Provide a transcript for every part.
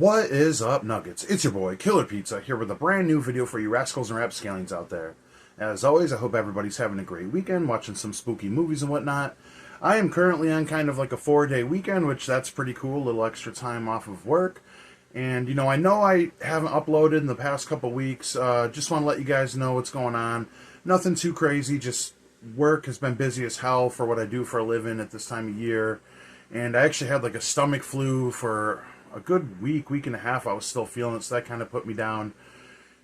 What is up, Nuggets? It's your boy, Killer Pizza, here with a brand new video for you rascals and rapscallions out there. As always, I hope everybody's having a great weekend, watching some spooky movies and whatnot. I am currently on kind of like a 4-day weekend, which that's pretty cool, a little extra time off of work. And, I know I haven't uploaded in the past couple weeks, just want to let you guys know what's going on. Nothing too crazy, just work has been busy as hell for what I do for a living at this time of year. And I actually had like a stomach flu for a good week and a half. I was still feeling it, so that kind of put me down.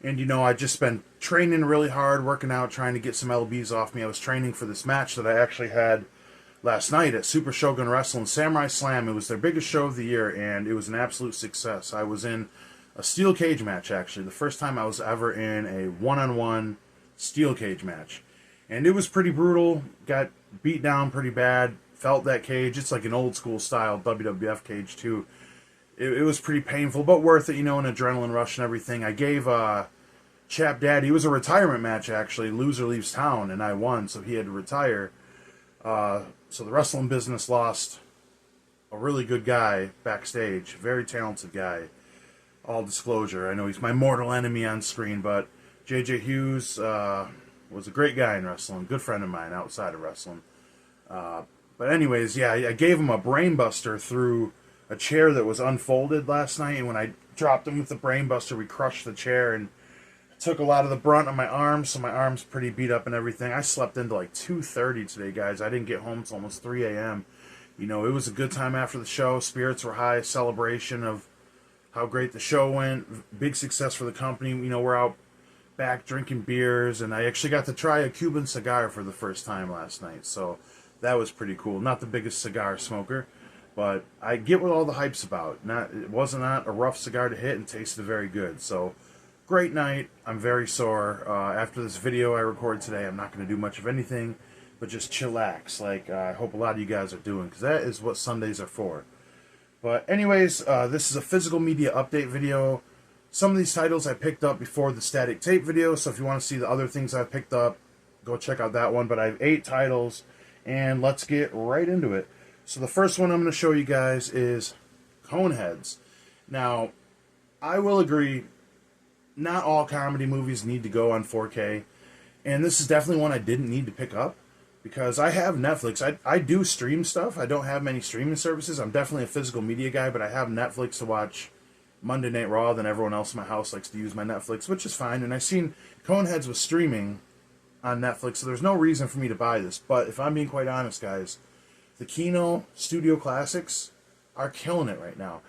And I just been training really hard, working out, trying to get some lbs off me. I was training for this match that I actually had last night at Super Shogun Wrestling Samurai Slam. It was their biggest show of the year, and it was an absolute success. I was in a steel cage match, actually. The first time I was ever in a one-on-one steel cage match. And it was pretty brutal. Got beat down pretty bad. Felt that cage. It's like an old school style WWF cage, too. It was pretty painful, but worth it, an adrenaline rush and everything. I gave Chap Daddy, it was a retirement match, actually. Loser leaves town, and I won, so he had to retire. So the wrestling business lost a really good guy backstage. Very talented guy. All disclosure. I know he's my mortal enemy on screen, but J.J. Hughes was a great guy in wrestling. Good friend of mine outside of wrestling. But anyways, yeah, I gave him a brain buster through a chair that was unfolded last night, and when I dropped him with the brain buster, we crushed the chair, and it took a lot of the brunt on my arms, so my arm's pretty beat up and everything. I slept into like 2:30 today, guys. I didn't get home until almost 3 a.m. It was a good time after the show. Spirits were high, celebration of how great the show went. Big success for the company. We're out back drinking beers, and I actually got to try a Cuban cigar for the first time last night, so that was pretty cool. Not the biggest cigar smoker, but I get what all the hype's about. It wasn't a rough cigar to hit, and tasted very good. So, great night. I'm very sore. After this video I recorded today, I'm not going to do much of anything, but just chillax, like I hope a lot of you guys are doing, because that is what Sundays are for. But anyways, this is a physical media update video. Some of these titles I picked up before the static tape video, so if you want to see the other things I've picked up, go check out that one. But I have 8 titles, and let's get right into it. So the first one I'm going to show you guys is Coneheads. Now, I will agree, not all comedy movies need to go on 4K, and this is definitely one I didn't need to pick up, because I have Netflix. I do stream stuff. I don't have many streaming services. I'm definitely a physical media guy, but I have Netflix to watch Monday Night Raw, then everyone else in my house likes to use my Netflix, which is fine, and I seen Coneheads was streaming on Netflix, so there's no reason for me to buy this. But if I'm being quite honest, guys, the Kino Studio Classics are killing it right now.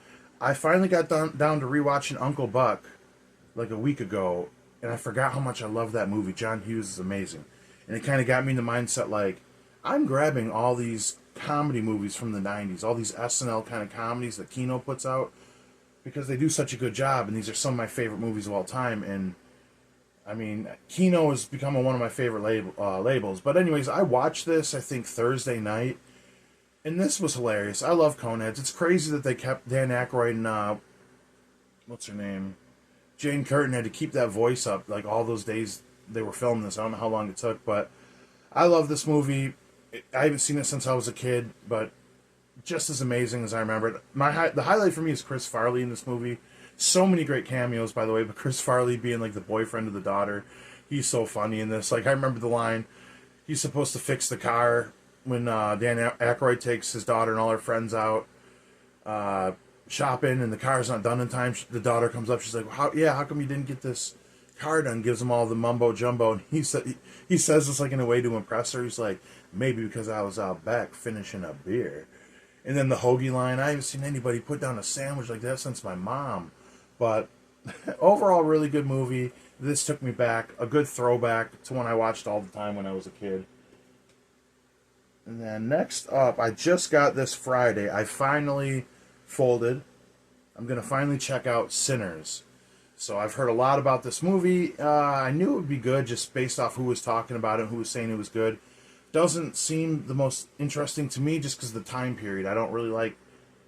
I finally got down to rewatching Uncle Buck like a week ago, and I forgot how much I love that movie. John Hughes is amazing. And it kind of got me in the mindset, like, I'm grabbing all these comedy movies from the 90s, all these SNL kind of comedies that Kino puts out, because they do such a good job, and these are some of my favorite movies of all time. And I mean, Kino has become one of my favorite labels. But anyways, I watched this, I think, Thursday night, and this was hilarious. I love Coneheads. It's crazy that they kept Dan Aykroyd and, what's her name? Jane Curtin had to keep that voice up, like, all those days they were filming this. I don't know how long it took, but I love this movie. I haven't seen it since I was a kid, but just as amazing as I remember it. The highlight for me is Chris Farley in this movie. So many great cameos, by the way, but Chris Farley being, like, the boyfriend of the daughter, he's so funny in this. Like, I remember the line, he's supposed to fix the car when Dan Aykroyd takes his daughter and all her friends out shopping, and the car's not done in time. The daughter comes up, she's like, how come you didn't get this car done? Gives him all the mumbo jumbo, and he says this like in a way to impress her. He's like, maybe because I was out back finishing a beer. And then the hoagie line, I haven't seen anybody put down a sandwich like that since my mom. But overall, really good movie. This took me back, a good throwback to when I watched all the time when I was a kid. And then next up, I just got this Friday. I finally folded. I'm going to finally check out Sinners. So I've heard a lot about this movie. I knew it would be good just based off who was talking about it, who was saying it was good. Doesn't seem the most interesting to me just because of the time period. I don't really like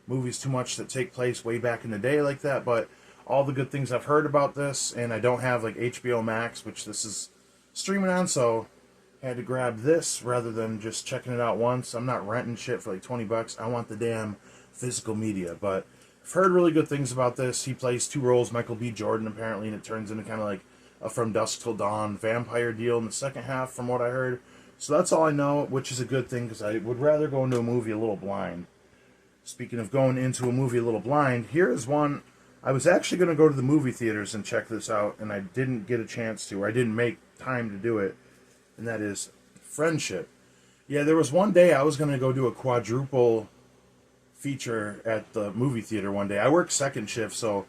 movies too much that take place way back in the day like that, but all the good things I've heard about this, and I don't have like HBO Max, which this is streaming on, so I had to grab this rather than just checking it out once. I'm not renting shit for like $20. I want the damn physical media. But I've heard really good things about this. He plays two roles, Michael B. Jordan apparently, and it turns into kind of like a From Dusk Till Dawn vampire deal in the second half, from what I heard. So that's all I know, which is a good thing because I would rather go into a movie a little blind. Speaking of going into a movie a little blind, here is one. I was actually going to go to the movie theaters and check this out, and I didn't get a chance to, or I didn't make time to do it, and that is Friendship. Yeah, there was one day I was going to go do a quadruple feature at the movie theater one day. I work second shift, so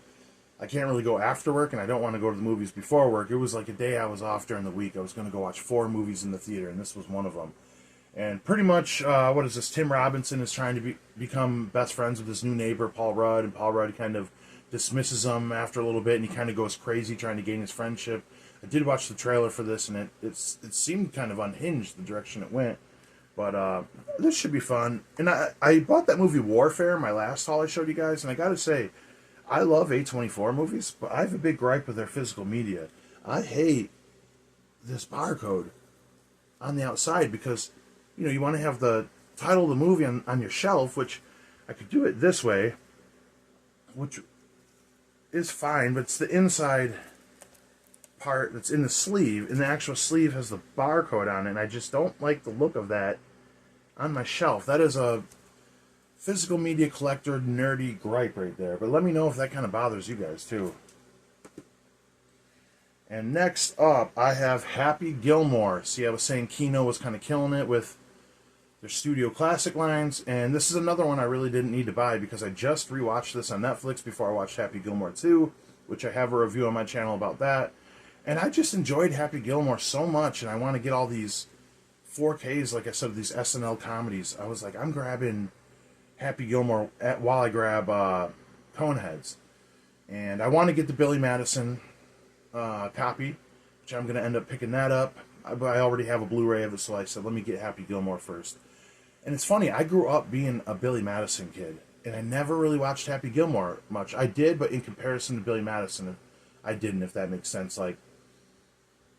I can't really go after work, and I don't want to go to the movies before work. It was like a day I was off during the week. I was going to go watch 4 movies in the theater, and this was one of them. And pretty much, what is this? Tim Robinson is trying to become best friends with his new neighbor, Paul Rudd, and Paul Rudd kind of dismisses him after a little bit, and he kind of goes crazy trying to gain his friendship. I did watch the trailer for this, and it seemed kind of unhinged, the direction it went. But this should be fun. And I bought that movie Warfare, my last haul I showed you guys, and I gotta say, I love A24 movies, but I have a big gripe with their physical media. I hate this barcode on the outside because, you know, you want to have the title of the movie on your shelf, which I could do it this way, which is fine, but it's the inside part that's in the sleeve, and the actual sleeve has the barcode on it, and I just don't like the look of that on my shelf. That is a physical media collector nerdy gripe right there, but let me know if that kind of bothers you guys too. And next up, I have Happy Gilmore. See, I was saying Kino was kind of killing it with their Studio Classic lines, and this is another one I really didn't need to buy because I just rewatched this on Netflix before I watched Happy Gilmore 2, which I have a review on my channel about that. And I just enjoyed Happy Gilmore so much, and I want to get all these 4Ks, like I said, these SNL comedies. I was like, I'm grabbing Happy Gilmore while I grab Coneheads. And I want to get the Billy Madison copy, which I'm going to end up picking that up. I already have a Blu-ray of it, so I said, let me get Happy Gilmore first. And it's funny, I grew up being a Billy Madison kid, and I never really watched Happy Gilmore much. I did, but in comparison to Billy Madison, I didn't, if that makes sense. Like,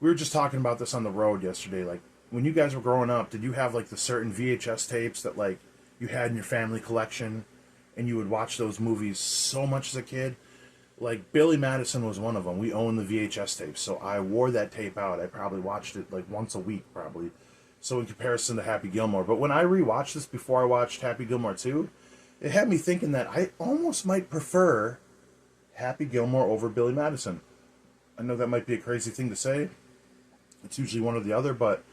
we were just talking about this on the road yesterday. Like, when you guys were growing up, did you have, like, the certain VHS tapes that, like, you had in your family collection, and you would watch those movies so much as a kid? Like, Billy Madison was one of them. We owned the VHS tapes, so I wore that tape out. I probably watched it, like, once a week, probably. So in comparison to Happy Gilmore. But when I rewatched this before I watched Happy Gilmore 2, it had me thinking that I almost might prefer Happy Gilmore over Billy Madison. I know that might be a crazy thing to say. It's usually one or the other, but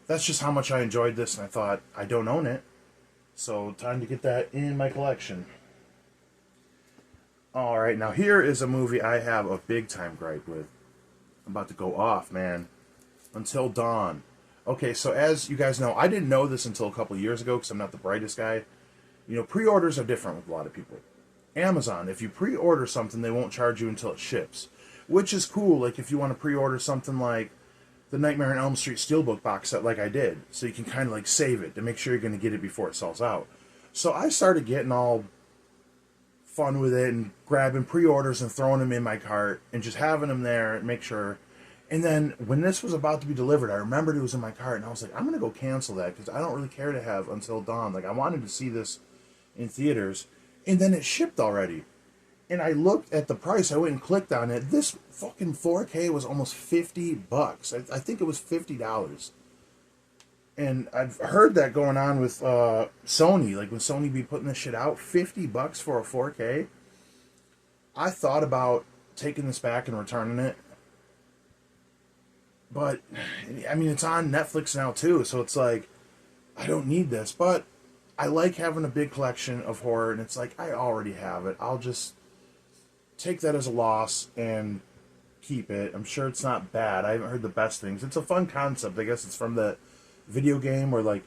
that's just how much I enjoyed this, and I thought, I don't own it, so time to get that in my collection. Alright, now here is a movie I have a big time gripe with. I'm about to go off, man. Until Dawn. Okay, so as you guys know, I didn't know this until a couple years ago, because I'm not the brightest guy. You know, pre-orders are different with a lot of people. Amazon, if you pre-order something, they won't charge you until it ships. Which is cool, like if you want to pre-order something like the Nightmare on Elm Street Steelbook box set like I did. So you can kind of like save it to make sure you're going to get it before it sells out. So I started getting all fun with it and grabbing pre-orders and throwing them in my cart and just having them there and make sure. And then when this was about to be delivered, I remembered it was in my cart and I was like, I'm going to go cancel that because I don't really care to have Until Dawn. Like, I wanted to see this in theaters. And then it shipped already. And I looked at the price. I went and clicked on it. This fucking 4K was almost $50. I think it was $50. And I've heard that going on with Sony. Like when Sony be putting this shit out, $50 for a 4K. I thought about taking this back and returning it. But, I mean, it's on Netflix now too. So it's like, I don't need this. But I like having a big collection of horror. And it's like, I already have it. I'll just take that as a loss and keep it. I'm sure it's not bad. I haven't heard the best things. It's a fun concept. I guess it's from the video game where like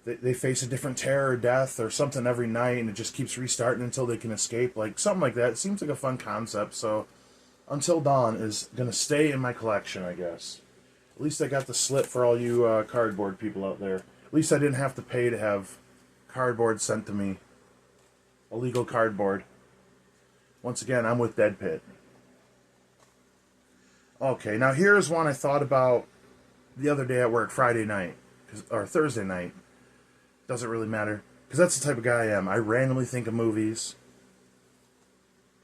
they face a different terror or death or something every night and it just keeps restarting until they can escape. Like something like that. It seems like a fun concept. So Until Dawn is going to stay in my collection, I guess. At least I got the slip for all you cardboard people out there. At least I didn't have to pay to have cardboard sent to me. Illegal cardboard. Once again, I'm with Dead Pit. Okay, now here's one I thought about the other day at work, Friday night, or Thursday night. Doesn't really matter, because that's the type of guy I am. I randomly think of movies,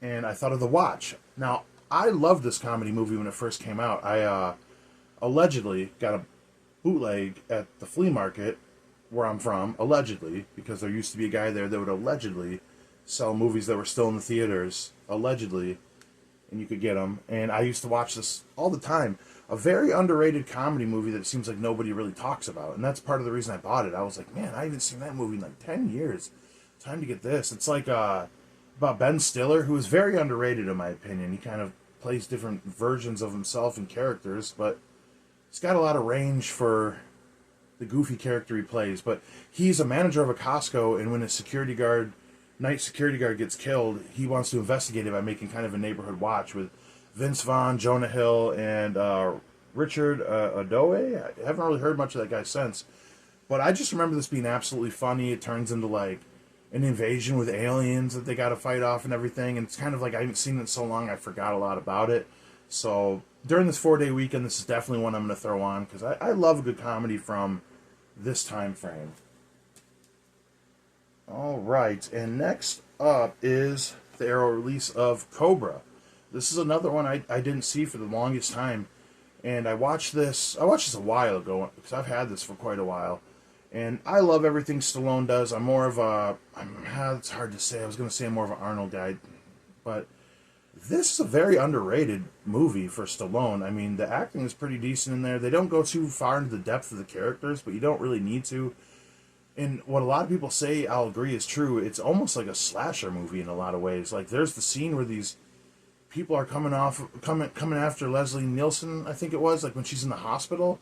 and I thought of The Watch. Now, I loved this comedy movie when it first came out. I allegedly got a bootleg at the flea market where I'm from, allegedly, because there used to be a guy there that would allegedly sell movies that were still in the theaters, allegedly, and you could get them. And I used to watch this all the time. A very underrated comedy movie that it seems like nobody really talks about, and that's part of the reason I bought it. I was like, man, I haven't seen that movie in like 10 years. Time to get this. It's like about Ben Stiller, who is very underrated in my opinion. He kind of plays different versions of himself and characters, but he's got a lot of range for the goofy character he plays. But he's a manager of a Costco, and when a night security guard gets killed, he wants to investigate it by making kind of a neighborhood watch with Vince Vaughn, Jonah Hill, and Richard Adoe. I haven't really heard much of that guy since. But I just remember this being absolutely funny. It turns into like an invasion with aliens that they got to fight off and everything. And it's kind of like I haven't seen it in so long, I forgot a lot about it. So during this 4-day weekend, this is definitely one I'm going to throw on because I love a good comedy from this time frame. All right, and next up is the Arrow release of Cobra. This is another one I didn't see for the longest time, and I watched this a while ago because I've had this for quite a while, and I love everything Stallone does. I'm more of it's hard to say. I was going to say I'm more of an Arnold guy, but this is a very underrated movie for Stallone. I mean, the acting is pretty decent in there. They don't go too far into the depth of the characters, but you don't really need to. And what a lot of people say, I'll agree, is true. It's almost like a slasher movie in a lot of ways. Like, there's the scene where these people are coming after Leslie Nielsen, I think it was, like when she's in the hospital,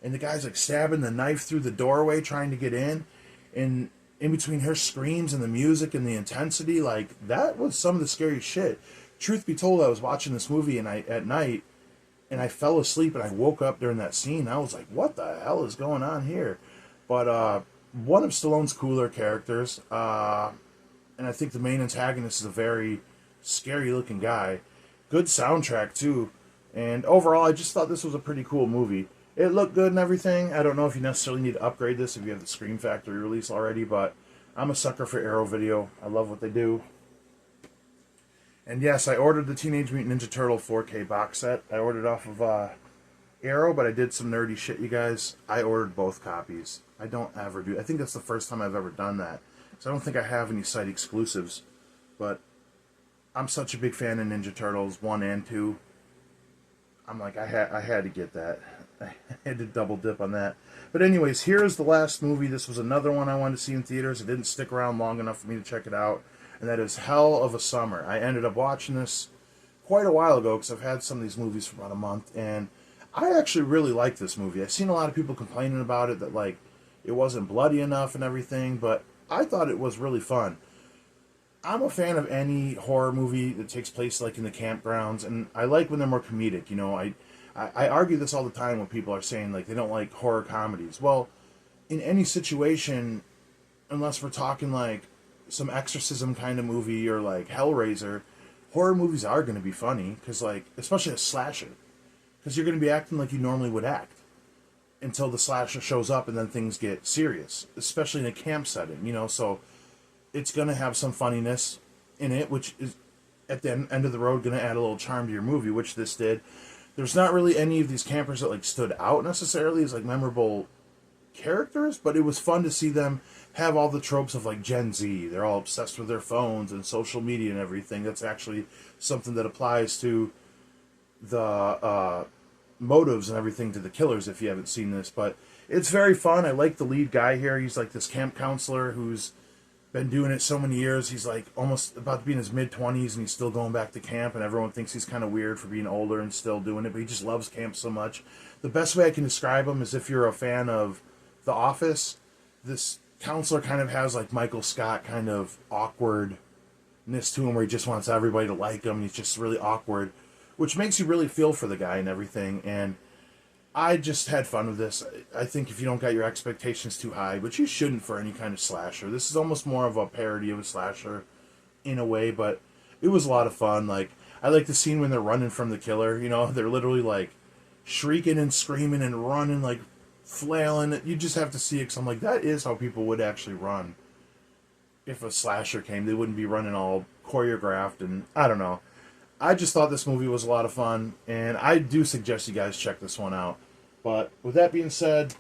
and the guy's like stabbing the knife through the doorway trying to get in, and in between her screams and the music and the intensity, like, that was some of the scariest shit. Truth be told, I was watching this movie at night, and I fell asleep, and I woke up during that scene. I was like, what the hell is going on here? But one of Stallone's cooler characters, and I think the main antagonist is a very scary-looking guy. Good soundtrack, too. And overall, I just thought this was a pretty cool movie. It looked good and everything. I don't know if you necessarily need to upgrade this if you have the Scream Factory release already, but I'm a sucker for Arrow Video. I love what they do. And yes, I ordered the Teenage Mutant Ninja Turtle 4K box set. I ordered off of Arrow, but I did some nerdy shit, you guys. I ordered both copies. I don't ever do. I think that's the first time I've ever done that. So I don't think I have any site exclusives. But I'm such a big fan of Ninja Turtles 1 and 2. I'm like, I had to get that. I had to double dip on that. But anyways, here's the last movie. This was another one I wanted to see in theaters. It didn't stick around long enough for me to check it out. And that is Hell of a Summer. I ended up watching this quite a while ago because I've had some of these movies for about a month. And I actually really like this movie. I've seen a lot of people complaining about it, that like it wasn't bloody enough and everything. But I thought it was really fun. I'm a fan of any horror movie that takes place like in the campgrounds, and I like when they're more comedic. You know, I argue this all the time when people are saying like they don't like horror comedies. Well, in any situation, unless we're talking like some exorcism kind of movie or like Hellraiser, horror movies are going to be funny because like, especially a slasher, because you're going to be acting like you normally would act until the slasher shows up and then things get serious, especially in a camp setting, you know. So it's going to have some funniness in it, which is at the end of the road going to add a little charm to your movie, which this did. There's not really any of these campers that like stood out necessarily as like memorable characters, but it was fun to see them have all the tropes of like Gen Z. They're all obsessed with their phones and social media and everything. That's actually something that applies to the motives and everything to the killers if you haven't seen this. But it's very fun. I like the lead guy here. He's like this camp counselor who's been doing it so many years. He's like almost about to be in his mid-20s and he's still going back to camp, and everyone thinks he's kind of weird for being older and still doing it, but he just loves camp so much. The best way I can describe him is if you're a fan of The Office, this counselor kind of has like Michael Scott kind of awkwardness to him, where he just wants everybody to like him. He's just really awkward, which makes you really feel for the guy and everything. And I just had fun with this. I think if you don't got your expectations too high, but you shouldn't for any kind of slasher. This is almost more of a parody of a slasher in a way, but it was a lot of fun. Like, I like the scene when they're running from the killer, you know, they're literally like shrieking and screaming and running, like flailing. You just have to see it, because I'm like, that is how people would actually run. If a slasher came, they wouldn't be running all choreographed, and I don't know. I just thought this movie was a lot of fun, and I do suggest you guys check this one out. But with that being said,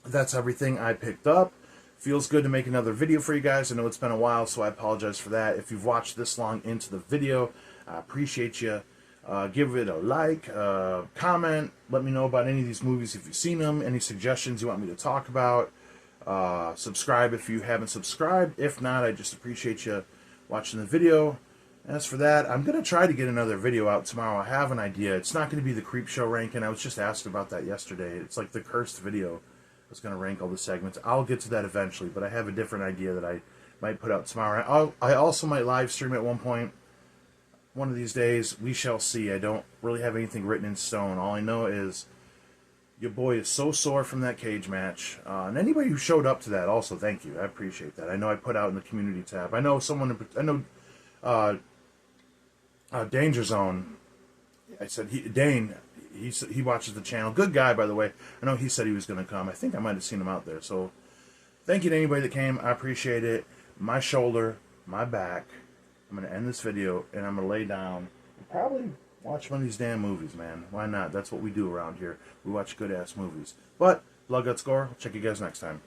that's everything I picked up. Feels good to make another video for you guys. I know it's been a while, so I apologize for that. If you've watched this long into the video, I appreciate you. Give it a like, comment, let me know about any of these movies if you've seen them, any suggestions you want me to talk about. Subscribe if you haven't subscribed. If not, I just appreciate you watching the video. As for that, I'm going to try to get another video out tomorrow. I have an idea. It's not going to be the Creep Show ranking. I was just asked about that yesterday. It's like the cursed video. I was going to rank all the segments. I'll get to that eventually, but I have a different idea that I might put out tomorrow. I also might live stream at one point. One of these days, we shall see. I don't really have anything written in stone. All I know is your boy is so sore from that cage match. And anybody who showed up to that, also, thank you. I appreciate that. I know I put out in the community tab. I know Danger Zone. I said, Dane, he watches the channel. Good guy, by the way. I know he said he was going to come. I think I might have seen him out there. So, thank you to anybody that came. I appreciate it. My shoulder, my back. I'm going to end this video, and I'm going to lay down and probably watch one of these damn movies, man. Why not? That's what we do around here. We watch good-ass movies. But, Blood Guts Gore. I'll check you guys next time.